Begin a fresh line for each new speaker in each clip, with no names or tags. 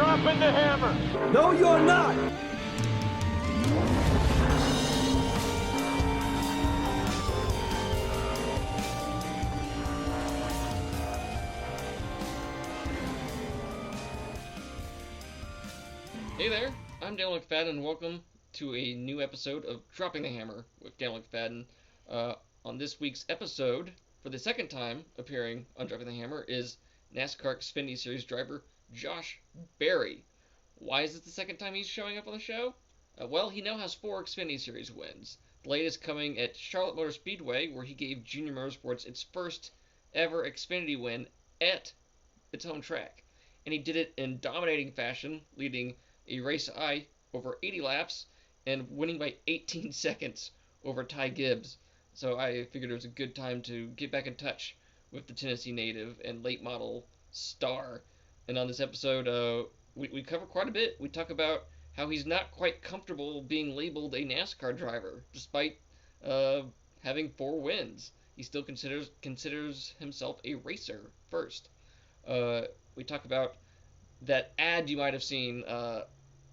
dropping the hammer.
No, you're not.
Hey there, I'm Dale McFadden, and welcome to a new episode of Dropping the Hammer with Dale McFadden. On this week's episode, for the second time appearing on Dropping the Hammer, is NASCAR Xfinity Series driver Josh Berry. Why is it the second time he's showing up on the show? Well, he now has 4 Xfinity Series wins. The latest coming at Charlotte Motor Speedway, where he gave Junior Motorsports its first ever Xfinity win at its home track. And he did it in dominating fashion, leading a race I over 80 laps and winning by 18 seconds over Ty Gibbs. So I figured it was a good time to get back in touch with the Tennessee native and late model star. And on this episode, we cover quite a bit. We talk about how he's not quite comfortable being labeled a NASCAR driver, despite having 4 wins. He still considers himself a racer first. We talk about that ad you might have seen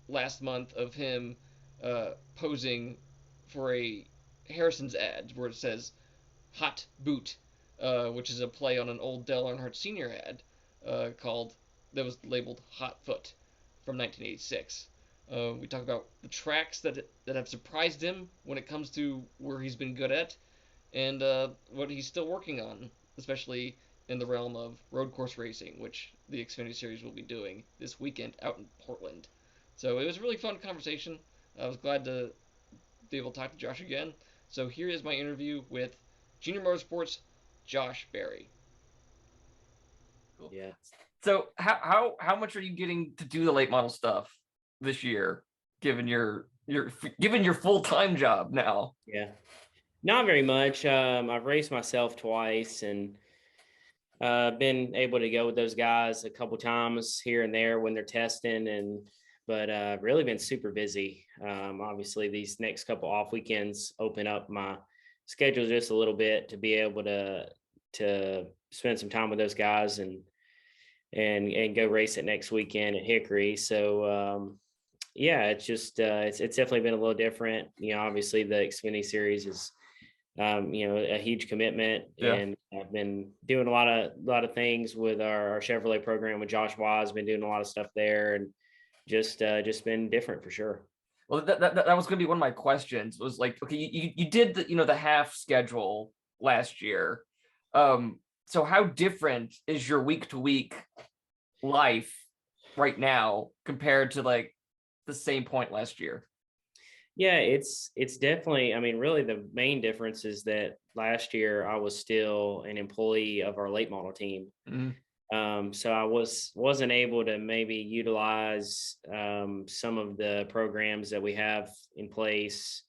last month of him posing for a Harrison's ad where it says "Hot Boot," which is a play on an old Dale Earnhardt Sr. ad that was labeled "Hot Foot" from 1986. We talk about the tracks that have surprised him when it comes to where he's been good at, and what he's still working on, especially in the realm of road course racing, which the Xfinity Series will be doing this weekend out in Portland. So it was a really fun conversation. I was glad to be able to talk to Josh again. So here is my interview with Junior Motorsports' Josh Berry.
Cool.
Yeah.
So how much are you getting to do the late model stuff this year, given your full-time job now?
Yeah. Not very much. I've raced myself twice and been able to go with those guys a couple times here and there when they're testing, but really been super busy. Obviously, these next couple off weekends open up my schedule just a little bit to be able to spend some time with those guys and go race it next weekend at Hickory. So yeah, it's just it's definitely been a little different. Obviously the Xfinity Series is a huge commitment,
Yeah.
And I've been doing a lot of things with our Chevrolet program with Josh Wise. Been doing a lot of stuff there, and just been different for sure.
Well, that was going to be one of my questions. Was like, okay, you did the half schedule last year. So how different is your week to week life right now compared to like the same point last year?
Yeah, it's definitely, I mean, really the main difference is that last year I was still an employee of our late model team.
Mm-hmm.
So I wasn't able to maybe utilize some of the programs that we have in place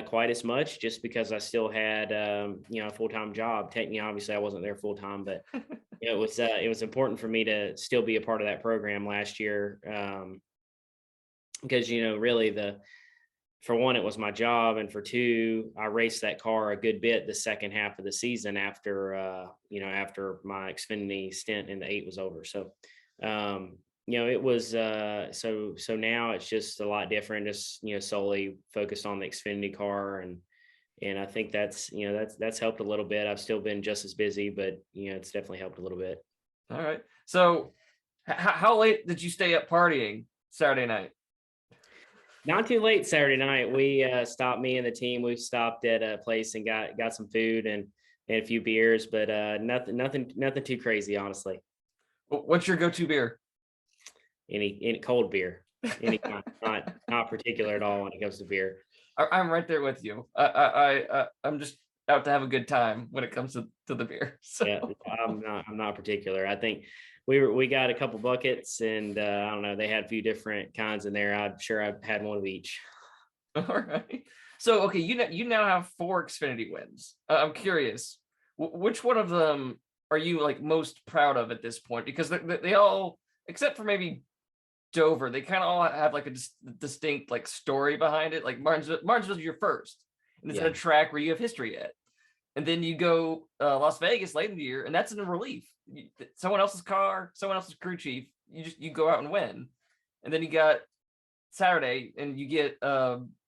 quite as much, just because I still had a full-time job. Technically, obviously I wasn't there full-time, but it was important for me to still be a part of that program last year, because really for one, it was my job, and for two, I raced that car a good bit the second half of the season after my Xfinity stint in the 8 was over. So, it was so now it's just a lot different. Just solely focused on the Xfinity car, and I think that's helped a little bit. I've still been just as busy, but it's definitely helped a little bit.
All right. So, how late did you stay up partying Saturday night?
Not too late Saturday night. We stopped, me and the team. We stopped at a place and got some food and a few beers, but nothing too crazy, honestly.
What's your go-to beer?
Any cold beer, any kind. not particular at all when it comes to beer.
I'm right there with you. I'm just out to have a good time when it comes to the beer. So.
Yeah, I'm not particular. I think we got a couple buckets, and I don't know, they had a few different kinds in there. I'm sure I've had one of each.
All right. So okay, you now have 4 Xfinity wins. I'm curious, which one of them are you like most proud of at this point? Because they all, except for maybe Dover, they kind of all have like a distinct like story behind it. Like Martinsville's your first, and it's at a track where you have history at. And then you go Las Vegas late in the year, and that's in relief. Someone else's car, someone else's crew chief. You go out and win. and then you got Saturday, and you get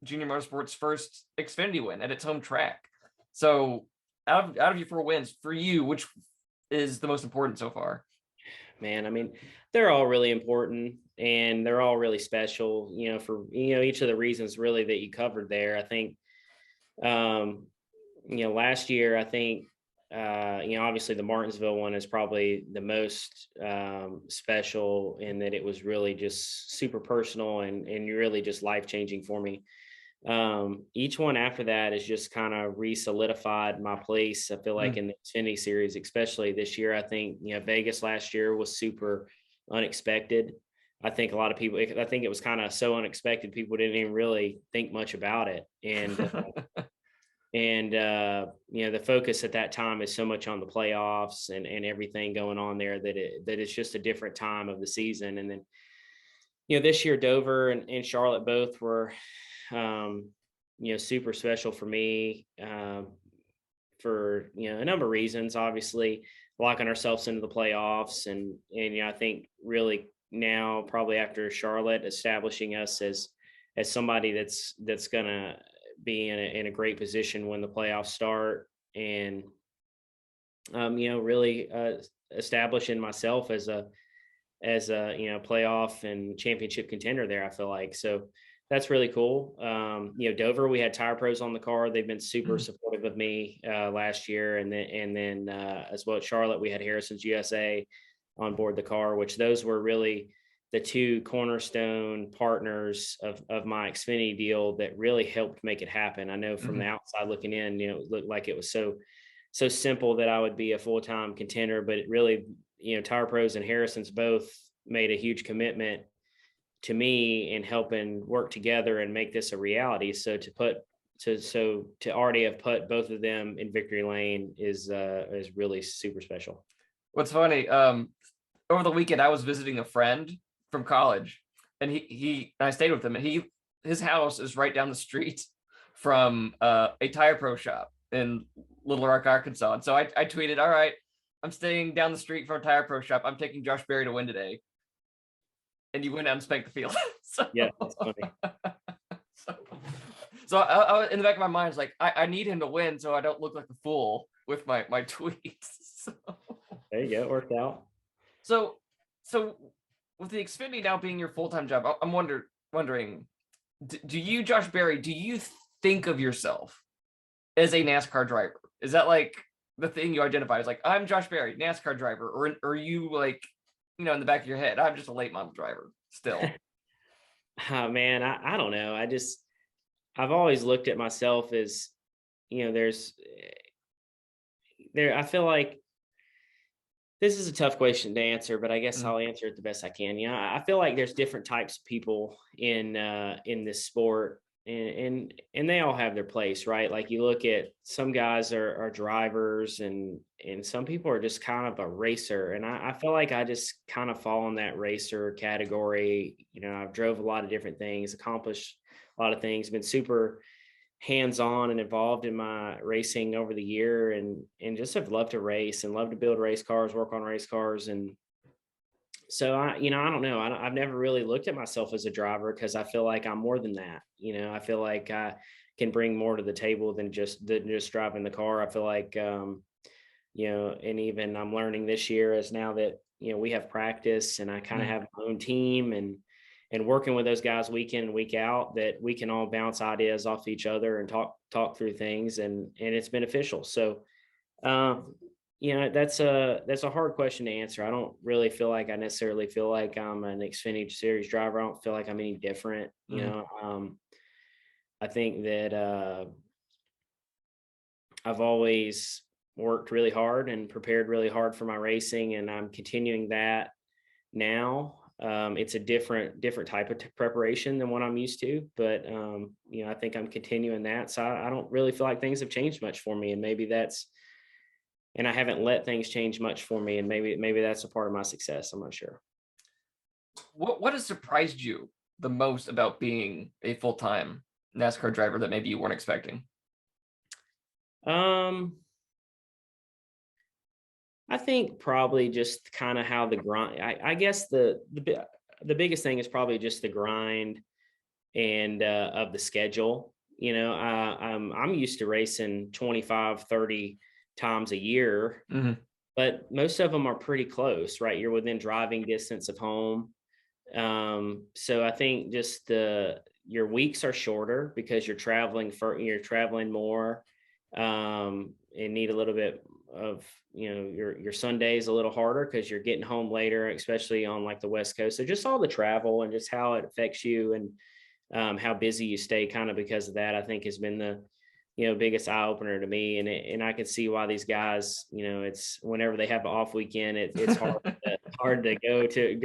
Junior Motorsports' first Xfinity win at its home track. So out of your 4 wins, for you, which is the most important so far?
Man, I mean, they're all really important and they're all really special, for, each of the reasons really that you covered there. I think, last year, I think, obviously the Martinsville one is probably the most special in that it was really just super personal and really just life-changing for me. Each one after that is just kind of re-solidified my place. I feel like in the Xfinity Series, especially this year, I think, Vegas last year was super unexpected. I think a lot of people, I think it was kind of so unexpected, people didn't even really think much about it. And the focus at that time is so much on the playoffs and everything going on there that it's just a different time of the season. And then, this year, Dover and Charlotte both were, super special for me for, a number of reasons, obviously locking ourselves into the playoffs. And I think really now, probably after Charlotte, establishing us as somebody that's going to be in a great position when the playoffs start, and really establishing myself as a playoff and championship contender there. I feel like, so that's really cool. Dover, we had Tire Pros on the car. They've been super supportive of me last year, and then as well at Charlotte, we had Harrison's USA on board the car, which those were really the 2 cornerstone partners of my Xfinity deal that really helped make it happen. I know from the outside looking in, it looked like it was so simple that I would be a full-time contender, but it really, Tire Pros and Harrison's both made a huge commitment to me in helping work together and make this a reality. So to already have put both of them in victory lane is really super special.
What's funny, over the weekend, I was visiting a friend from college, and I stayed with him, and his house is right down the street from a Tire Pro shop in Little Rock, Arkansas. And so I tweeted, all right, I'm staying down the street from a Tire Pro shop. I'm taking Josh Berry to win today. And you went out and spanked the field.
Yeah, that's funny.
So I, in the back of my mind, is like, I need him to win so I don't look like a fool with my tweets. So.
There you go. It worked out.
So with the Xfinity now being your full-time job, I'm wondering, do you, Josh Berry, do you think of yourself as a NASCAR driver? Is that like the thing you identify as, like, I'm Josh Berry, NASCAR driver, or are you like, in the back of your head, I'm just a late model driver still?
Oh, man, I don't know. I've always looked at myself as, I feel like this is a tough question to answer, but I guess I'll answer it the best I can. I feel like there's different types of people in this sport, and they all have their place, right? Like, you look at some guys are drivers, and some people are just kind of a racer. And I feel like I just kind of fall in that racer category. I've drove a lot of different things, accomplished a lot of things, been super hands-on and involved in my racing over the year, and just have loved to race and love to build race cars, work on race cars. And so I don't know. I've never really looked at myself as a driver, because I feel like I'm more than that. I feel like I can bring more to the table than just driving the car. I feel like, and even I'm learning this year, as now that, we have practice and I kind of have my own team, and working with those guys week in and week out, that we can all bounce ideas off each other and talk through things, and it's beneficial. So, that's a hard question to answer. I don't really feel like I necessarily feel like I'm an Xfinity Series driver. I don't feel like I'm any different. I think that I've always worked really hard and prepared really hard for my racing, and I'm continuing that now. It's a different type of preparation than what I'm used to, but I think I'm continuing that. So I don't really feel like things have changed much for me, and and I haven't let things change much for me, and maybe that's a part of my success. I'm not sure.
What has surprised you the most about being a full-time NASCAR driver that maybe you weren't expecting?
I think probably just kind of how the grind. I guess the the biggest thing is probably just the grind and of the schedule. I'm used to racing 25, 30 times a year, but most of them are pretty close, right? You're within driving distance of home. So I think just your weeks are shorter because you're traveling more, and need a little bit of, your Sundays a little harder because you're getting home later, especially on like the West Coast. So just all the travel and just how it affects you, and how busy you stay kind of because of that, I think has been the, biggest eye opener to me. And I can see why these guys, it's whenever they have an off weekend, it's hard to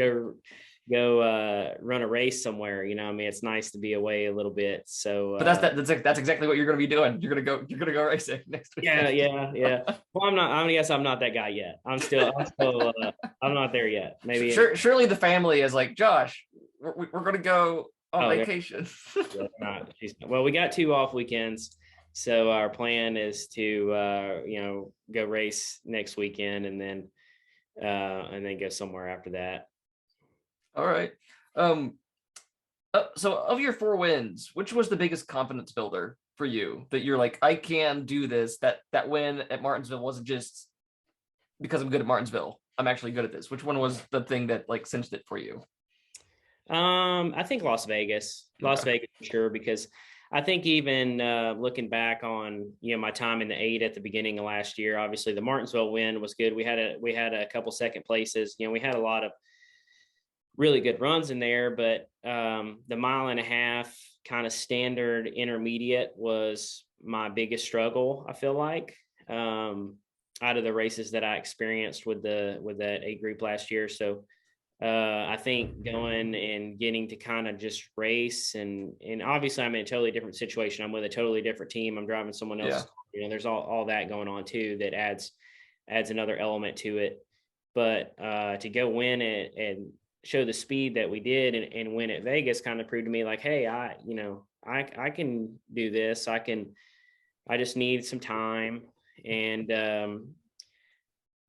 go run a race somewhere. I mean, it's nice to be away a little bit. So,
but that's exactly what you're going to be doing. You're going to go racing next week.
Yeah. Well, I guess I'm not that guy yet. I'm not there yet. Maybe.
Surely the family is like, Josh, we're going to go on vacation.
Well, we got 2 off weekends. So our plan is to, go race next weekend and then go somewhere after that.
All right. So of your 4 wins, which was the biggest confidence builder for you that you're like, I can do this? That win at Martinsville wasn't just because I'm good at Martinsville. I'm actually good at this. Which one was the thing that like cinched it for you?
I think Las Vegas for sure, because I think even looking back on, my time in the 8 at the beginning of last year, obviously the Martinsville win was good. We had a couple second places. We had a lot of really good runs in there, but the 1.5 mile kind of standard intermediate was my biggest struggle, I feel like, out of the races that I experienced with that 8 group last year. So I think going and getting to kind of just race and obviously I'm in a totally different situation. I'm with a totally different team. I'm driving someone else. There's all that going on too, that adds another element to it. But to go win it and show the speed that we did and win at Vegas kind of proved to me like, hey, I can do this. I just need some time. And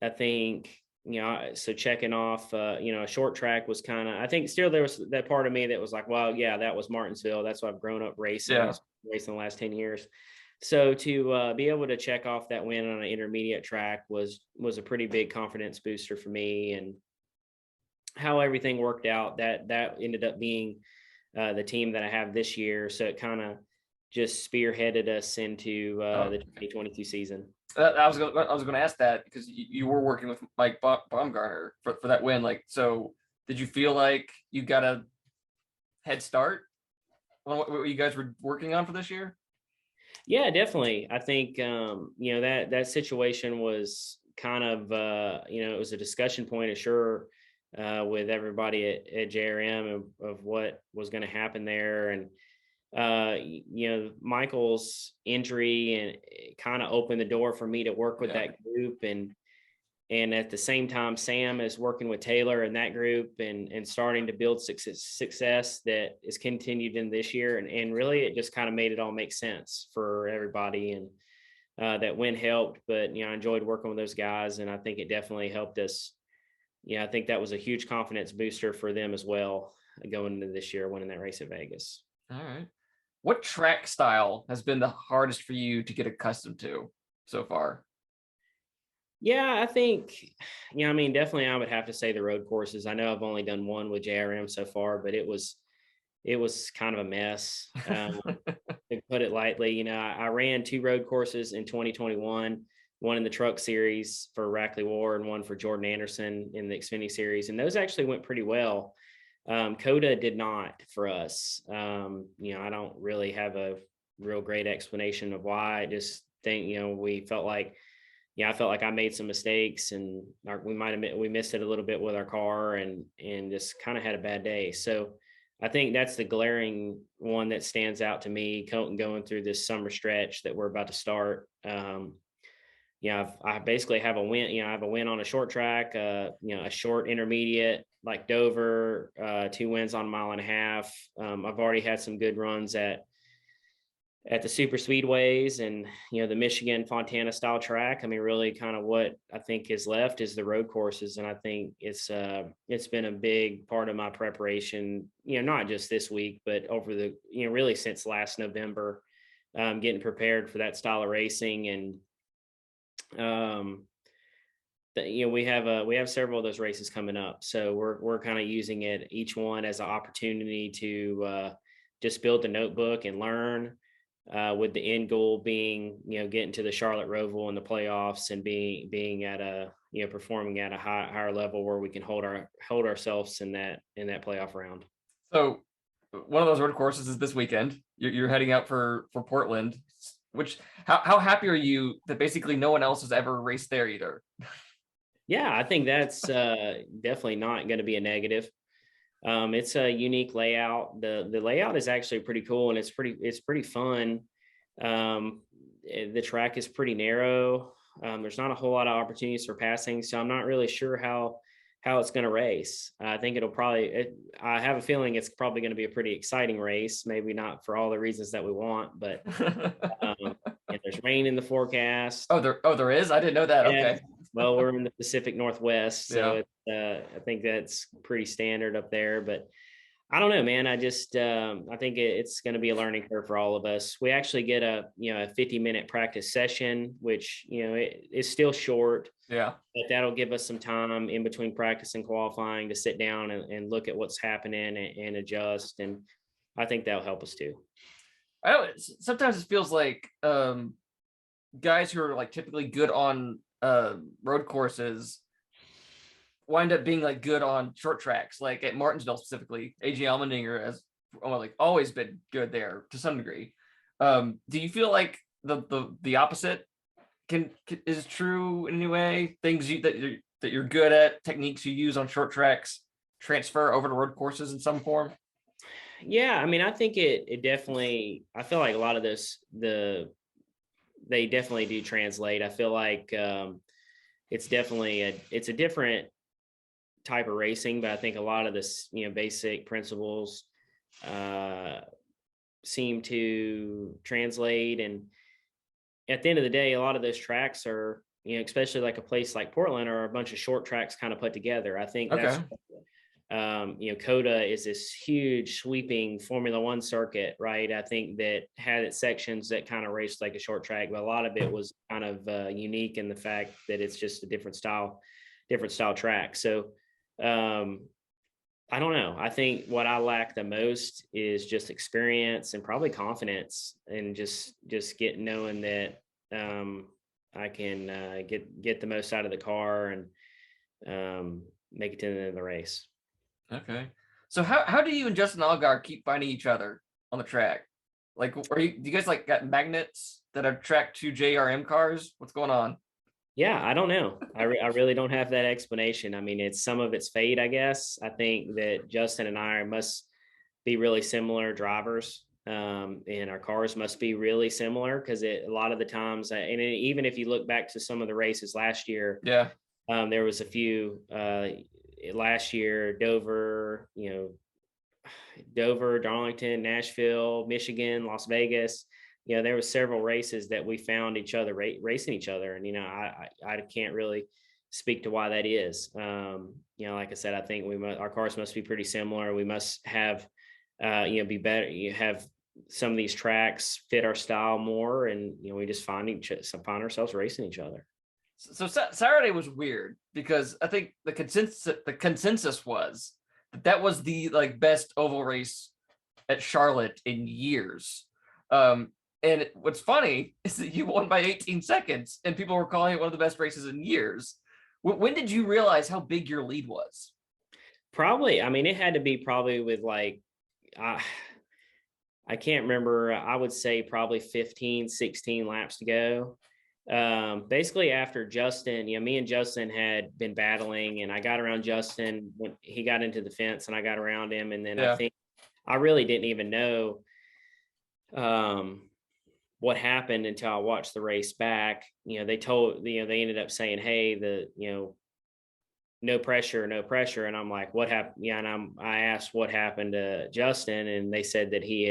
I think, so checking off, a short track was kind of, I think still there was that part of me that was like, well, yeah, that was Martinsville. That's what I've grown up racing, racing the last 10 years. So to be able to check off that win on an intermediate track was a pretty big confidence booster for me. And how everything worked out, that ended up being the team that I have this year. So it kind of just spearheaded us into the 2022 season.
I was going to ask that because you were working with Mike Baumgartner for that win. Like, so did you feel like you got a head start on what you guys were working on for this year?
Yeah, definitely. I think, that situation was kind of, it was a discussion point, sure, with everybody at JRM of what was going to happen there. And, Michael's injury and kind of opened the door for me to work with that group. And at the same time, Sam is working with Taylor and that group and starting to build success that is continued in this year. And really, it just kind of made it all make sense for everybody. And that win helped, but, I enjoyed working with those guys. And I think it definitely helped us. I think that was a huge confidence booster for them as well, going into this year, winning that race at Vegas.
All right. What track style has been the hardest for you to get accustomed to so far?
Yeah, I think, definitely I would have to say the road courses. I know I've only done one with JRM so far, but it was kind of a mess, to put it lightly. I ran 2 road courses in 2021, one in the Truck Series for Rackley War and one for Jordan Anderson in the Xfinity Series. And those actually went pretty well. Coda did not for us. I don't really have a real great explanation of why. I just think, we felt like, I felt like I made some mistakes and we missed it a little bit with our car and just kind of had a bad day. So I think that's the glaring one that stands out to me going through this summer stretch that we're about to start. I basically have a win. I have a win on a short track, a short intermediate like Dover, 2 wins on 1.5 miles. I've already had some good runs at at the super speedways and, the Michigan Fontana style track. I mean, really kind of what I think is left is the road courses. And I think it's been a big part of my preparation, not just this week, but over the, really since last November, getting prepared for that style of racing. And, we have several of those races coming up. So we're kind of using it, each one as an opportunity to, just build the notebook and learn, with the end goal being, getting to the Charlotte Roval in the playoffs and being at a, performing at a higher level where we can hold ourselves in that playoff round.
So one of those road courses is this weekend. You're heading out for Portland, which how happy are you that basically no one else has ever raced there either?
Yeah, I think that's definitely not going to be a negative. It's a unique layout. The layout is actually pretty cool, and it's pretty fun. The track is pretty narrow. There's not a whole lot of opportunities for passing, so I'm not really sure how it's going to race. I think I have a feeling it's probably going to be a pretty exciting race. Maybe not for all the reasons that we want, but there's rain in the forecast.
There is? I didn't know that.
Yeah.
Okay.
Well, we're in the Pacific Northwest, so
Yeah.
I think that's pretty standard up there. But I don't know, man. I just I think it's going to be a learning curve for all of us. We actually get a 50-minute practice session, which it is still short.
Yeah.
But that'll give us some time in between practice and qualifying to sit down and look at what's happening and adjust. And I think that'll help us too.
Sometimes it feels like guys who are like typically good on road courses wind up being like good on short tracks, like at Martinsville specifically. AJ Allmendinger has like always been good there to some degree. Do you feel like the opposite is true in any way? Things that you're good at, techniques you use on short tracks, transfer over to road courses in some form?
Yeah, I mean, I think it definitely. I feel like a lot of they definitely do translate. I feel like it's definitely it's a different type of racing, but I think a lot of this, basic principles seem to translate. And at the end of the day, a lot of those tracks are, especially like a place like Portland, are a bunch of short tracks kind of put together. I think that's COTA is this huge sweeping Formula One circuit, right? I think that had its sections that kind of raced like a short track, but a lot of it was kind of unique in the fact that it's just a different style track. So I don't know. I think what I lack the most is just experience and probably confidence, and just knowing that I can get the most out of the car and make it to the end of the race.
Okay. So how do you and Justin Allgaier keep finding each other on the track? Like, do you guys like got magnets that are tracked to JRM cars? What's going on?
Yeah, I don't know. I really don't have that explanation. I mean, some of it's fate, I guess. I think that Justin and I must be really similar drivers, and our cars must be really similar because a lot of the times, and even if you look back to some of the races last year, there was a few last year, Dover, Darlington, Nashville, Michigan, Las Vegas. There were several races that we found each other racing each other. And, I can't really speak to why that is. Like I said, I think our cars must be pretty similar. We must have, be better. You have some of these tracks fit our style more. And, we just find ourselves racing each other.
So Saturday was weird because I think the consensus was that was the like best oval race at Charlotte in years. And what's funny is that you won by 18 seconds and people were calling it one of the best races in years. When did you realize how big your lead was?
Probably. I mean, it had to be probably with like, I can't remember. I would say probably 15, 16 laps to go. Basically after Justin, me and Justin had been battling, and I got around Justin when he got into the fence and I got around him. And then I think I really didn't even know what happened until I watched the race back. They ended up saying, hey, no pressure. And I'm like, what happened? Yeah. And I asked what happened to Justin, and they said that he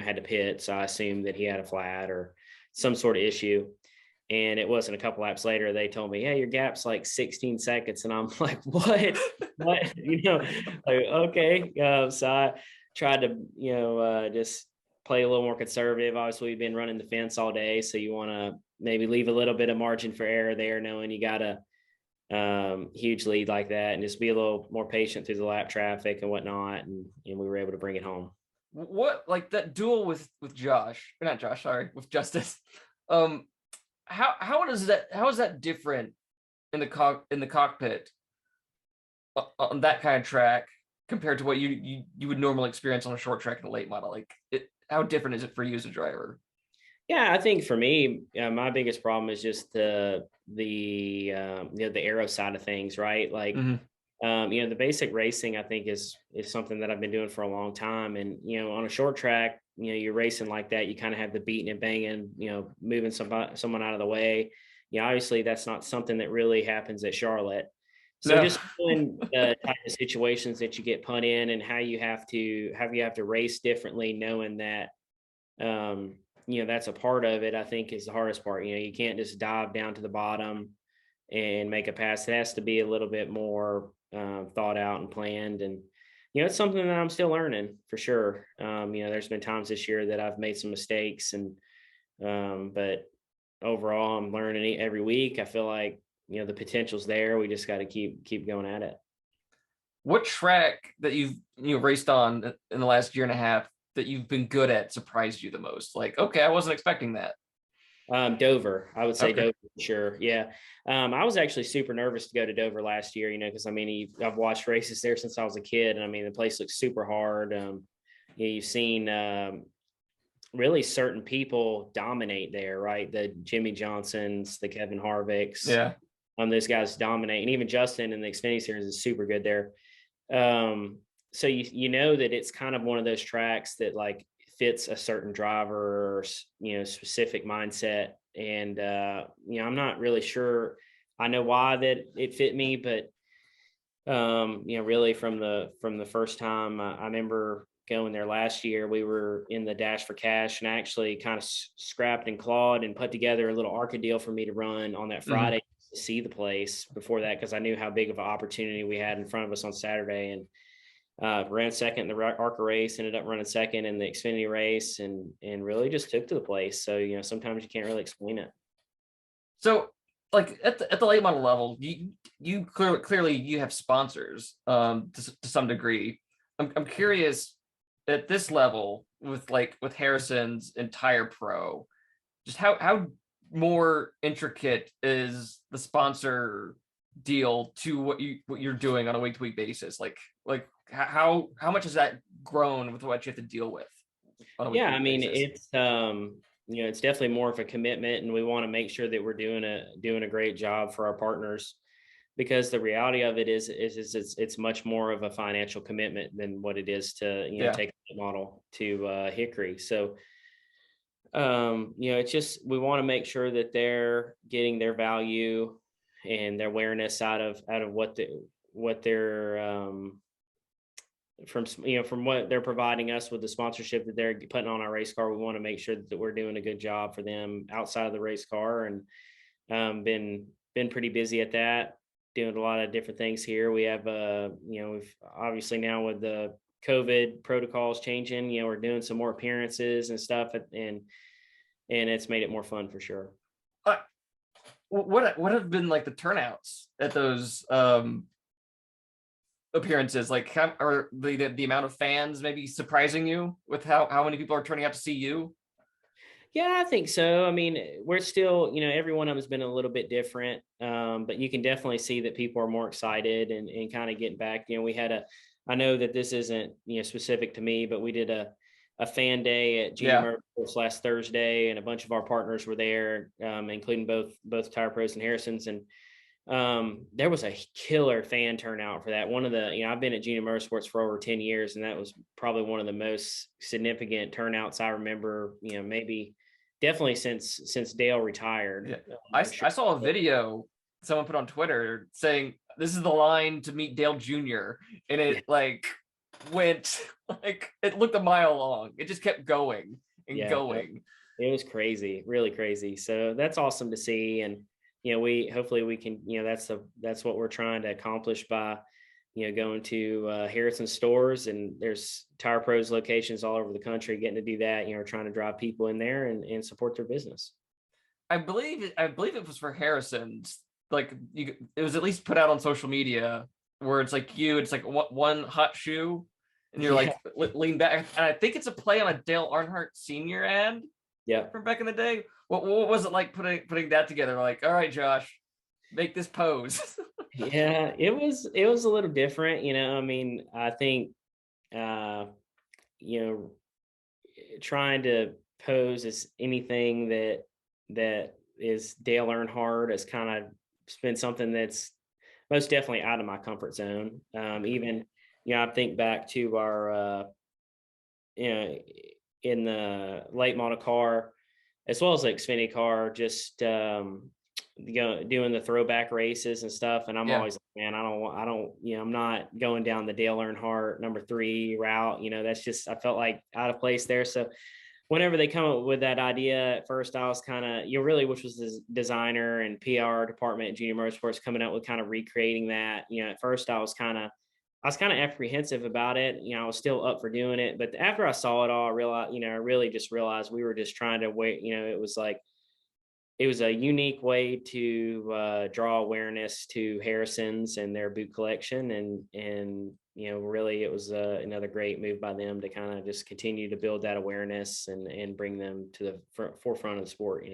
had to pit. So I assumed that he had a flat or some sort of issue. And it wasn't a couple laps later, they told me, "Hey, your gap's like 16 seconds." And I'm like, what? What? Like, okay. So I tried to, just play a little more conservative. Obviously, we've been running the fence all day. So you want to maybe leave a little bit of margin for error there, knowing you got a huge lead like that, and just be a little more patient through the lap traffic and whatnot. And we were able to bring it home.
What, like that duel with Josh, or not Josh, sorry, with Justice. How is that different in the cockpit on that kind of track compared to what you would normally experience on a short track in a late model? Like, how different is it for you as a driver?
Yeah, I think for me, my biggest problem is just the aero side of things, right? Like, the basic racing, I think is something that I've been doing for a long time. And, on a short track, you're racing like that, you kind of have the beating and banging, moving someone out of the way. Obviously that's not something that really happens at Charlotte. So just knowing the type of situations that you get put in and how you have to race differently, knowing that, that's a part of it, I think is the hardest part. You can't just dive down to the bottom and make a pass. It has to be a little bit more thought out and planned. And, it's something that I'm still learning for sure. There's been times this year that I've made some mistakes, and but overall I'm learning every week. I feel like, the potential's there. We just got to keep going at it.
What track that you've raced on in the last year and a half that you've been good at surprised you the most? Like, okay, I wasn't expecting that.
Dover, I would say.
Okay.
Dover, sure. Yeah. I was actually super nervous to go to Dover last year, because I've watched races there since I was a kid. And the place looks super hard. You've seen really certain people dominate there, right? The Jimmy Johnsons, the Kevin Harvicks.
Yeah.
Those guys dominate. And even Justin in the Xfinity Series is super good there. So you know that it's kind of one of those tracks that like fits a certain driver or, specific mindset. And, I'm not really sure I know why that it fit me, but, really from the first time I remember going there last year, we were in the Dash for Cash, and I actually kind of scrapped and clawed and put together a little ARCA deal for me to run on that Friday to see the place before that, because I knew how big of an opportunity we had in front of us on Saturday. And ran second in the ARCA race, ended up running second in the Xfinity race, and really just took to the place. So, sometimes you can't really explain it.
So, like at the late model level, you clearly you have sponsors to some degree. I'm curious at this level with Harrison's and Tire Pro, just how more intricate is the sponsor deal to what you're doing on a week-to-week basis? Like how much has that grown with what you have to deal with on a week-to-week basis?
It's it's definitely more of a commitment, and we want to make sure that we're doing a great job for our partners, because the reality of it is it's much more of a financial commitment than what it is to take a model to Hickory. So it's just, we want to make sure that they're getting their value and their awareness out of what they're from what they're providing us with the sponsorship that they're putting on our race car. We want to make sure that we're doing a good job for them outside of the race car, and been pretty busy at that, doing a lot of different things here. We have we've obviously now with the COVID protocols changing, we're doing some more appearances and stuff, and it's made it more fun for sure.
What have been like the turnouts at those appearances? Like, are the amount of fans maybe surprising you with how many people are turning out to see you?
Yeah, I think so. We're still, every one of them has been a little bit different, but you can definitely see that people are more excited and kind of getting back. We had I know that this isn't, specific to me, but we did a fan day at GM Motorsports last Thursday, and a bunch of our partners were there, including both Tire Pros and Harrison's. And there was a killer fan turnout for that. One of the, I've been at Junior Motorsports for over 10 years, and that was probably one of the most significant turnouts I remember, maybe definitely since Dale retired.
Yeah. I saw a video someone put on Twitter saying, "This is the line to meet Dale Jr." And it went like it looked a mile long. It just kept going and
Yeah,
going.
it was crazy, really crazy. So that's awesome to see. And, we hopefully we can, that's what we're trying to accomplish by, going to Harrison stores, and there's Tire Pros locations all over the country, getting to do that, trying to drive people in there and support their business.
I believe it was for Harrison's. Like it was at least put out on social media where it's like it's like one hot shoe, and you're like lean back. And I think it's a play on a Dale Earnhardt Sr. ad.
Yeah.
From back in the day. What was it like putting that together? Like, all right, Josh, make this pose.
Yeah, it was a little different. I mean, I think you know, trying to pose as anything that is Dale Earnhardt has kind of been something that's most definitely out of my comfort zone. Even, I think back to our, in the late model car, as well as the Xfinity car, just doing the throwback races and stuff. And I'm always like, man, I don't, I'm not going down the Dale Earnhardt number 3 route. That's just, I felt like out of place there. So whenever they come up with that idea, at first I was kind of, which was the designer and PR department at Junior Motorsports coming up with kind of recreating that. At first I was kind of apprehensive about it. I was still up for doing it, but after I saw it all, I realized, I really just realized we were just trying to wait. It was a unique way to draw awareness to Harrison's and their boot collection. And really it was another great move by them to kind of just continue to build that awareness and bring them to the forefront of the sport,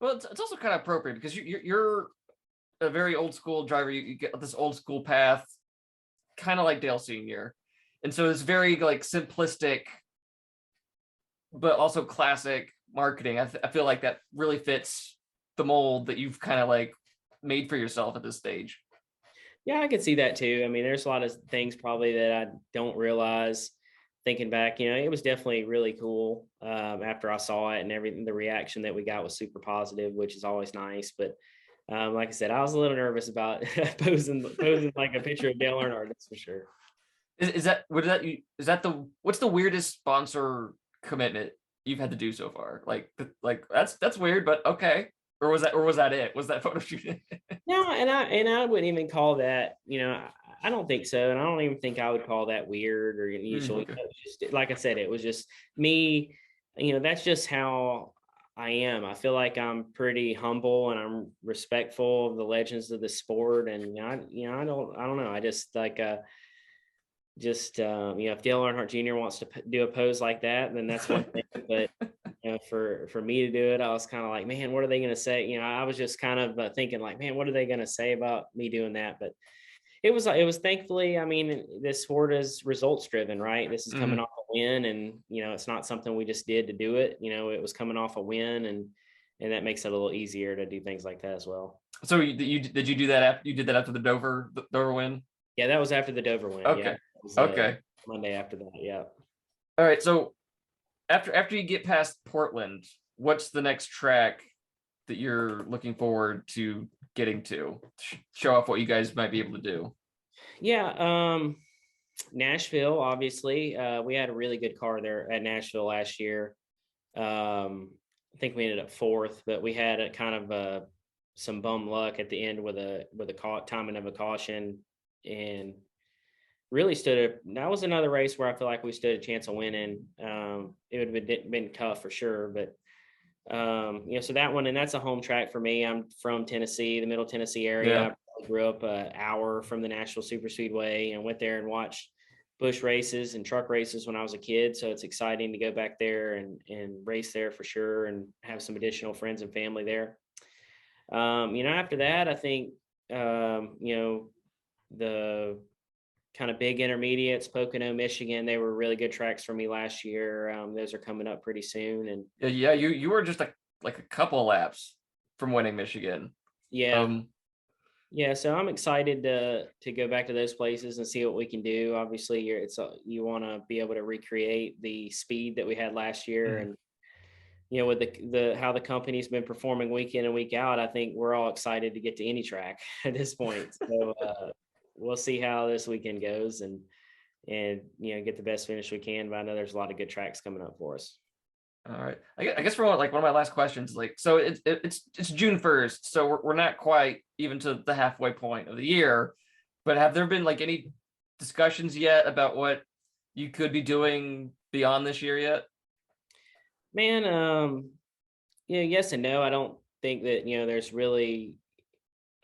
Well, it's also kind of appropriate because you're a very old school driver. You get this old school path, kind of like Dale Sr. And so it's very like simplistic, but also classic marketing. I feel like that really fits the mold that you've kind of like made for yourself at this stage.
Yeah, I could see that too. I mean, there's a lot of things probably that I don't realize thinking back. It was definitely really cool after I saw it, and everything. The reaction that we got was super positive, which is always nice. But like I said, I was a little nervous about posing like a picture of Dale Earnhardt. That's for sure.
What's the weirdest sponsor commitment you've had to do so far? Like that's weird, but okay. Or was that it? Was that photo shoot?
No, and I wouldn't even call that, I don't think so. And I don't even think I would call that weird or unusual.
Okay.
Just, like I said, it was just me, that's just how I am. I feel like I'm pretty humble and I'm respectful of the legends of the sport. And, I don't know. I just like, if Dale Earnhardt Jr. wants to do a pose like that, then that's one thing. But for me to do it, I was kind of like, man, what are they going to say? I was just kind of thinking like, man, what are they going to say about me doing that? But it was thankfully, I mean, this sport is results driven, right? This is coming off a win, and it's not something we just did to do it. It was coming off a win, and that makes it a little easier to do things like that as well.
So did you do that after you did that after the Dover win?
Yeah, that was after the Dover win.
Okay.
Yeah, was,
okay.
Monday after that. Yeah.
All right. So after you get past Portland, what's the next track that you're looking forward to getting to? Show off what you guys might be able to do.
Yeah. Nashville, obviously. We had a really good car there at Nashville last year. I think we ended up 4th, but we had a kind of some bum luck at the end with a timing of a caution, and really that was another race where I feel like we stood a chance of winning. It would have been tough for sure, but so that one, and that's a home track for me. I'm from Tennessee, the Middle Tennessee area.
Yeah.
I grew up an hour from the Nashville Super Speedway and went there and watched bush races and truck races when I was a kid. So it's exciting to go back there and race there for sure, and have some additional friends and family there. After that, I think, the kind of big intermediates, Pocono, Michigan, they were really good tracks for me last year. Those are coming up pretty soon. And
yeah, you were just like a couple laps from winning Michigan.
Yeah. Yeah, so I'm excited to go back to those places and see what we can do. Obviously, you want to be able to recreate the speed that we had last year, and with the how the company's been performing week in and week out, I think we're all excited to get to any track at this point. So we'll see how this weekend goes, and get the best finish we can. But I know there's a lot of good tracks coming up for us.
All right. I guess for one of my last questions, so it's June 1st, so we're not quite even to the halfway point of the year, but have there been any discussions yet about what you could be doing beyond this year yet?
Man, yes and no. I don't think that, there's really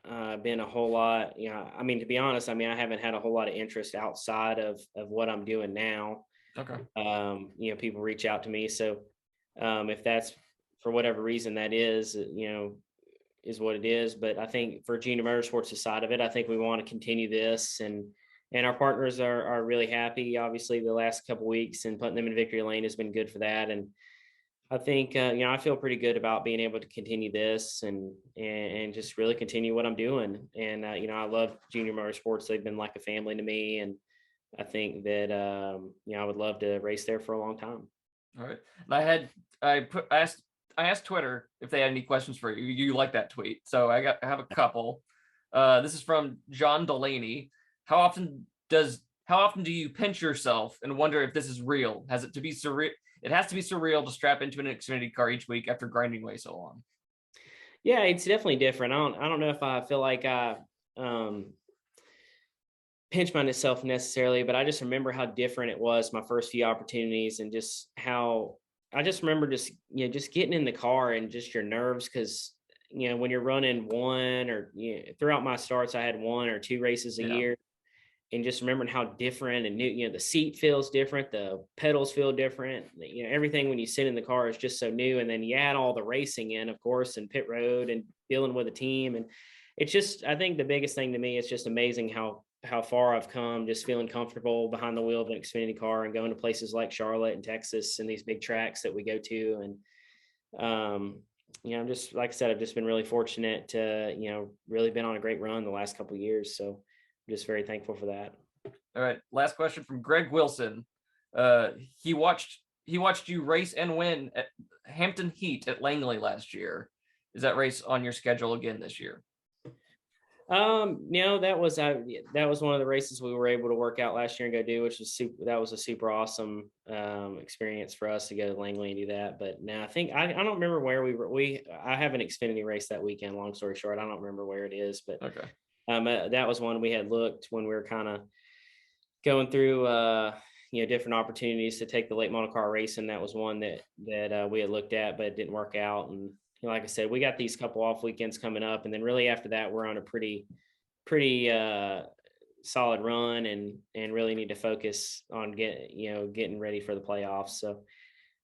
been a whole lot, I mean, to be honest, I haven't had a whole lot of interest outside of what I'm doing now.
Okay.
People reach out to me. So if that's for whatever reason that is what it is. But I think for Junior Motorsports' side of it, I think we want to continue this, and our partners are really happy. Obviously, the last couple of weeks and putting them in victory lane has been good for that. And I think I feel pretty good about being able to continue this and just really continue what I'm doing. And I love Junior Motorsports. They've been like a family to me, and I think that I would love to race there for a long time.
All right. And I asked Twitter if they had any questions for you. You like that tweet, so I have a couple. This is from John Delaney. How often do you pinch yourself and wonder if this is real? Has it to be surreal? It has to be surreal to strap into an Xfinity car each week after grinding away so long.
Yeah, it's definitely different. I don't know if I feel like I pinch myself necessarily, but I just remember how different it was my first few opportunities, and just how I just remember just getting in the car and just your nerves, because when you're running one or throughout my starts, I had 1 or 2 races a year. And just remembering how different and new, the seat feels different, the pedals feel different, everything when you sit in the car is just so new. And then you add all the racing in, of course, and pit road and dealing with a team. And it's just, I think the biggest thing to me, it's just amazing how far I've come, just feeling comfortable behind the wheel of an Xfinity car and going to places like Charlotte and Texas and these big tracks that we go to. And, I'm just, like I said, I've just been really fortunate to, really been on a great run the last couple of years. So just very thankful for that.
All right. Last question from Greg Wilson. He watched you race and win at Hampton Heat at Langley last year. Is that race on your schedule again this year?
That was one of the races we were able to work out last year and go do, which was that was a super awesome experience for us to go to Langley and do that. But now I think I don't remember where I have an Xfinity race that weekend. Long story short, I don't remember where it is, but
okay.
That was one we had looked when we were kind of going through, different opportunities to take the late model car racing. That was one that we had looked at, but it didn't work out. And like I said, we got these couple off weekends coming up, and then really after that, we're on a pretty solid run, and really need to focus on getting ready for the playoffs. So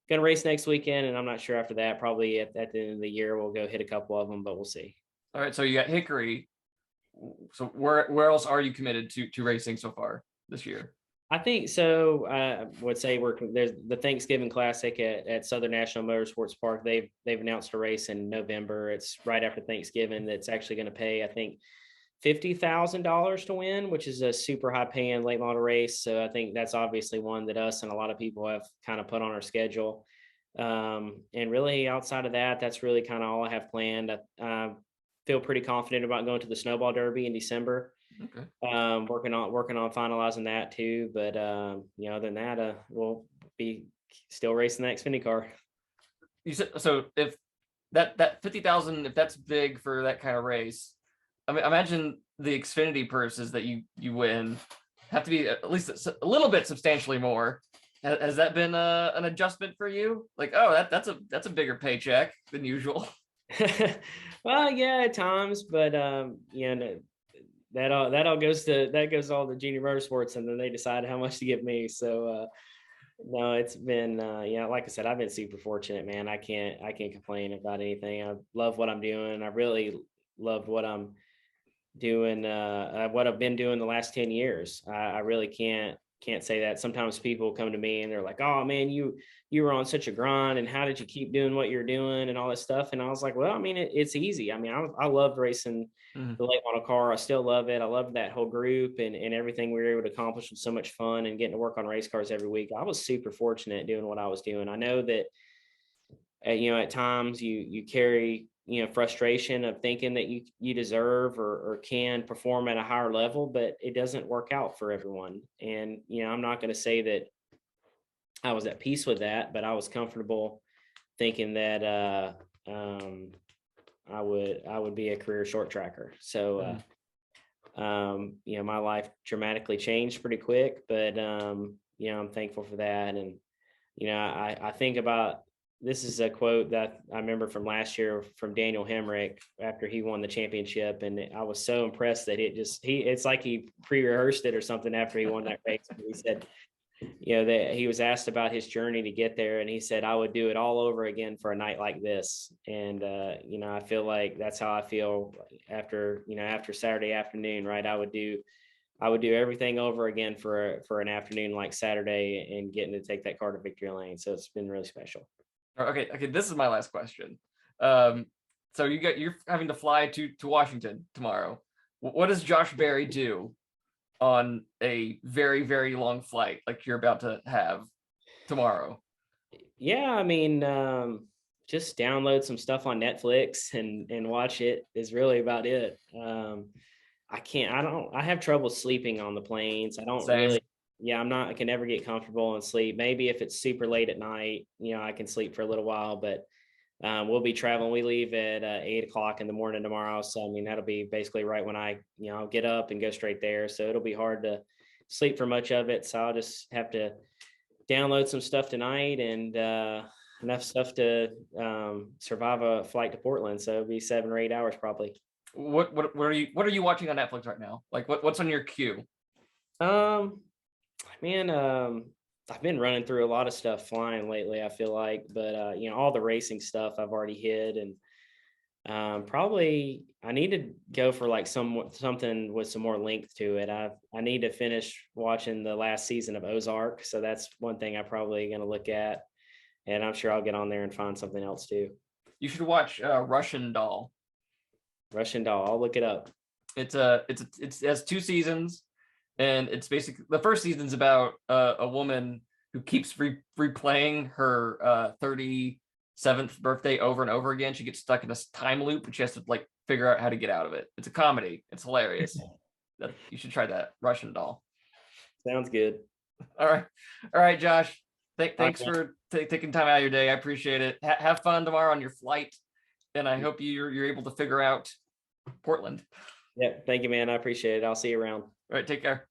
going to race next weekend, and I'm not sure after that. Probably at the end of the year, we'll go hit a couple of them, but we'll see.
All right, so you got Hickory. So where else are you committed to racing so far this year?
I think so. I would say there's the Thanksgiving Classic at Southern National Motorsports Park. They've announced a race in November. It's right after Thanksgiving. That's actually going to pay, I think, $50,000 to win, which is a super high paying late model race. So I think that's obviously one that us and a lot of people have kind of put on our schedule. And really outside of that, that's really kind of all I have planned. I feel pretty confident about going to the Snowball Derby in December.
Okay.
Working on finalizing that too. But other than that, we'll be still racing the Xfinity car.
You said, so if that 50,000, if that's big for that kind of race, I mean, imagine the Xfinity purses that you win have to be at least a little bit substantially more. Has that been an adjustment for you? Like, oh, that's a bigger paycheck than usual.
Well, yeah, at times, but that all goes all to Junior Motorsports, and then they decide how much to give me. So no, it's been like I said, I've been super fortunate, man. I can't complain about anything. I love what I'm doing. I really loved what I'm doing, what I've been doing the last 10 years. I really can't say that. Sometimes people come to me and they're like, oh man, you were on such a grind, and how did you keep doing what you're doing and all this stuff? And I was like, well, I mean, it's easy. I mean, I loved racing the late model car. I still love it. I loved that whole group and everything we were able to accomplish was so much fun, and getting to work on race cars every week. I was super fortunate doing what I was doing. I know that, at times you carry frustration of thinking that you deserve or can perform at a higher level, but it doesn't work out for everyone. And, I'm not going to say that I was at peace with that, but I was comfortable thinking that I would be a career short tracker. So, my life dramatically changed pretty quick, but, I'm thankful for that. And, I think about, this is a quote that I remember from last year from Daniel Hemrick after he won the championship. And I was so impressed that it's like he pre-rehearsed it or something after he won that race. He said, that he was asked about his journey to get there, and he said, I would do it all over again for a night like this. And, I feel like that's how I feel after Saturday afternoon, right? I would do everything over again for an afternoon like Saturday and getting to take that car to victory lane. So it's been really special.
Okay. This is my last question. So you're having to fly to Washington tomorrow. What does Josh Berry do on a very, very long flight like you're about to have tomorrow?
Yeah, I mean, just download some stuff on Netflix and watch it is really about it. I have trouble sleeping on the planes. I don't
Same.
really, I can never get comfortable and sleep. Maybe if it's super late at night, I can sleep for a little while, but we'll be traveling. We leave at 8:00 in the morning tomorrow. So, I mean, that'll be basically right when I'll get up and go straight there. So it'll be hard to sleep for much of it. So I'll just have to download some stuff tonight and enough stuff to survive a flight to Portland. So it'll be 7 or 8 hours probably.
What are you watching on Netflix right now? Like what's on your queue?
I've been running through a lot of stuff flying lately, I feel like, but all the racing stuff I've already hit, and probably I need to go for like something with some more length to it. I need to finish watching the last season of Ozark, so that's one thing I'm probably going to look at, and I'm sure I'll get on there and find something else too.
You should watch Russian Doll.
Russian Doll, I'll look it up.
It has 2 seasons, and it's basically the first season's about a woman who keeps replaying her 37th birthday over and over again. She gets stuck in this time loop, and she has to like figure out how to get out of it. It's a comedy. It's hilarious. You should try that. Russian Doll.
Sounds good.
All right, Josh. Thanks for taking time out of your day. I appreciate it. Have fun tomorrow on your flight, and I hope you're able to figure out Portland.
Yeah, thank you, man. I appreciate it. I'll see you around.
All right, take care.